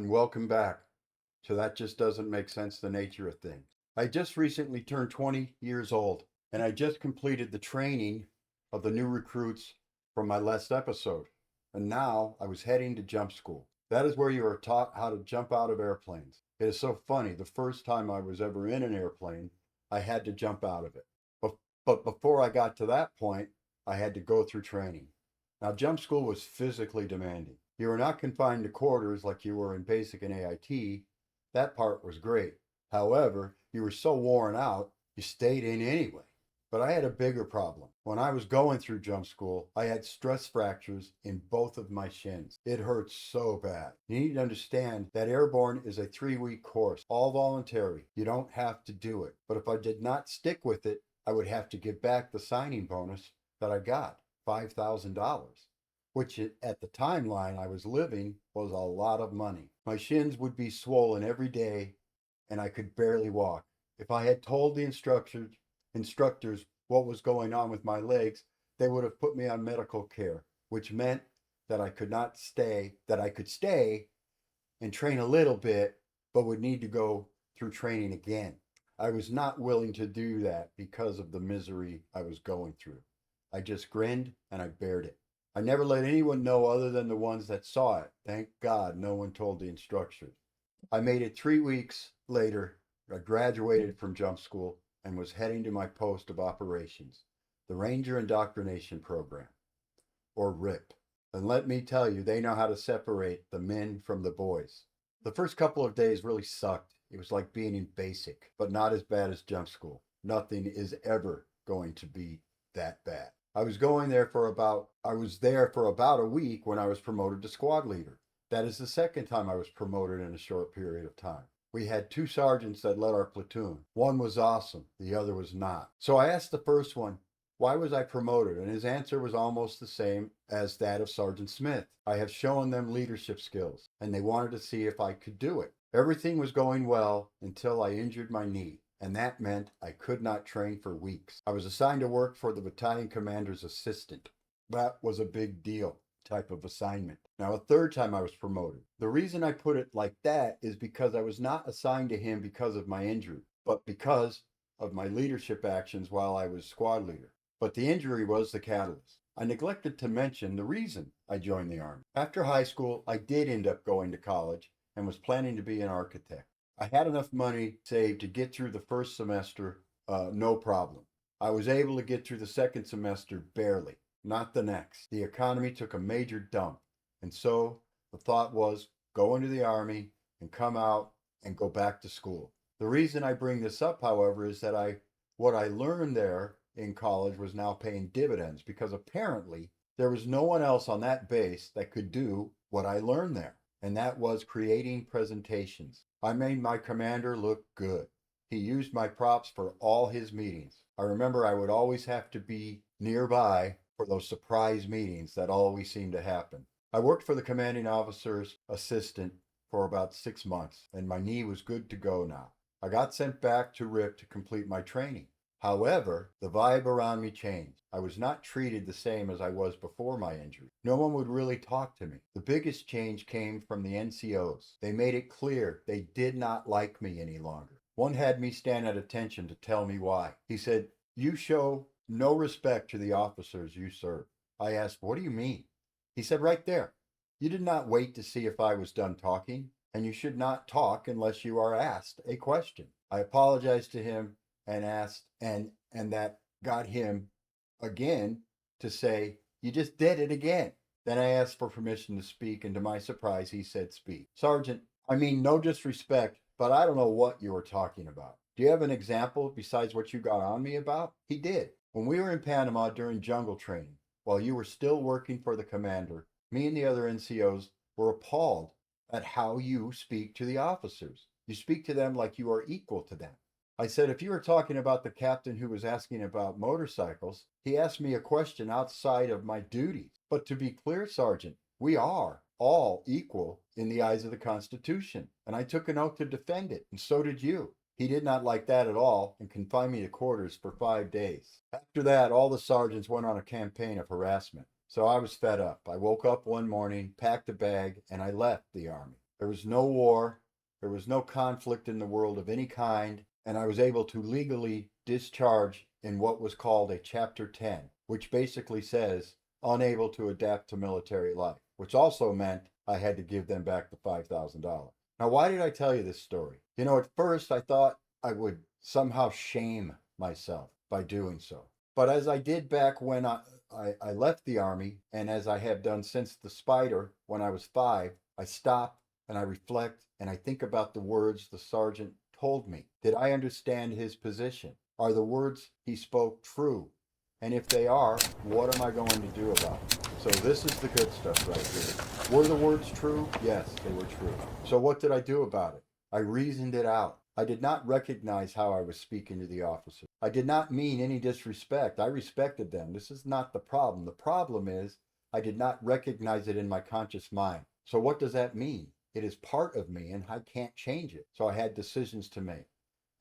and welcome back to That Just Doesn't Make Sense, the Nature of Things. I just recently turned 20 years old, and I just completed the training of the new recruits from my last episode. And now I was heading to jump school. That is where you are taught how to jump out of airplanes. It is so funny. The first time I was ever in an airplane, I had to jump out of it. But before I got to that point, I had to go through training. Now, jump school was physically demanding. You were not confined to quarters like you were in basic and AIT. That part was great. However, you were so worn out, you stayed in anyway. But I had a bigger problem. When I was going through jump school, I had stress fractures in both of my shins. It hurt so bad. You need to understand that Airborne is a 3-week course, all voluntary. You don't have to do it. But if I did not stick with it, I would have to give back the signing bonus that I got, $5,000. Which at the timeline I was living was a lot of money. My shins would be swollen every day and I could barely walk. If I had told the instructors what was going on with my legs, they would have put me on medical care, which meant that I could stay and train a little bit, but would need to go through training again. I was not willing to do that because of the misery I was going through. I just grinned and I bared it. I never let anyone know other than the ones that saw it. Thank God no one told the instructors. I made it 3 weeks later. I graduated from jump school and was heading to my post of operations, the Ranger Indoctrination Program, or RIP. And let me tell you, they know how to separate the men from the boys. The first couple of days really sucked. It was like being in basic, but not as bad as jump school. Nothing is ever going to be that bad. I was there for about a week when I was promoted to squad leader. That is the second time I was promoted in a short period of time. We had 2 sergeants that led our platoon. One was awesome, the other was not. So I asked the first one, why was I promoted? And his answer was almost the same as that of Sergeant Smith. I have shown them leadership skills, and they wanted to see if I could do it. Everything was going well until I injured my knee, and that meant I could not train for weeks. I was assigned to work for the battalion commander's assistant. That was a big deal type of assignment. Now, a third time I was promoted. The reason I put it like that is because I was not assigned to him because of my injury, but because of my leadership actions while I was squad leader. But the injury was the catalyst. I neglected to mention the reason I joined the Army. After high school, I did end up going to college and was planning to be an architect. I had enough money saved to get through the first semester, no problem. I was able to get through the second semester barely, not the next. The economy took a major dump, and so the thought was go into the Army and come out and go back to school. The reason I bring this up, however, is that what I learned there in college was now paying dividends because apparently there was no one else on that base that could do what I learned there, and that was creating presentations. I made my commander look good. He used my props for all his meetings. I remember I would always have to be nearby for those surprise meetings that always seemed to happen. I worked for the commanding officer's assistant for about 6 months, and my knee was good to go now. I got sent back to RIP to complete my training. However, the vibe around me changed. I was not treated the same as I was before my injury. No one would really talk to me. The biggest change came from the NCOs. They made it clear they did not like me any longer. One had me stand at attention to tell me why. He said, "You show no respect to the officers you serve." I asked, "What do you mean?" He said, "Right there. You did not wait to see if I was done talking, and you should not talk unless you are asked a question." I apologized to him and asked, and that got him again to say, "You just did it again." Then I asked for permission to speak, and to my surprise, he said, "Speak." "Sergeant, I mean no disrespect, but I don't know what you were talking about. Do you have an example besides what you got on me about?" He did. "When we were in Panama during jungle training, while you were still working for the commander, me and the other NCOs were appalled at how you speak to the officers. You speak to them like you are equal to them." I said, "If you were talking about the captain who was asking about motorcycles, he asked me a question outside of my duties. But to be clear, Sergeant, we are all equal in the eyes of the Constitution, and I took an oath to defend it, and so did you." He did not like that at all and confined me to quarters for 5 days. After that, all the sergeants went on a campaign of harassment. So I was fed up. I woke up one morning, packed a bag, and I left the Army. There was no war. There was no conflict in the world of any kind. And I was able to legally discharge in what was called a Chapter 10, which basically says unable to adapt to military life, which also meant I had to give them back the $5,000. Now, why did I tell you this story? You know, at first I thought I would somehow shame myself by doing so. But as I did back when I left the Army, and as I have done since the Spider when I was 5, I stop and I reflect and I think about the words the sergeant told me. Did I understand his position? Are the words he spoke true? And if they are, what am I going to do about it? So this is the good stuff right here. Were the words true? Yes, they were true. So what did I do about it? I reasoned it out. I did not recognize how I was speaking to the officer. I did not mean any disrespect. I respected them. This is not the problem. The problem is I did not recognize it in my conscious mind. So what does that mean? It is part of me and I can't change it. So I had decisions to make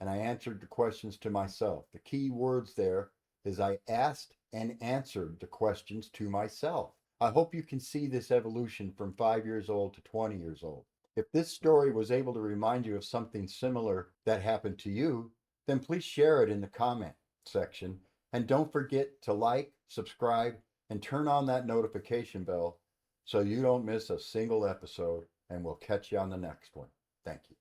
and I answered the questions to myself. The key words there is I asked and answered the questions to myself. I hope you can see this evolution from 5 years old to 20 years old. If this story was able to remind you of something similar that happened to you, then please share it in the comment section. And don't forget to like, subscribe, and turn on that notification bell so you don't miss a single episode. And we'll catch you on the next one. Thank you.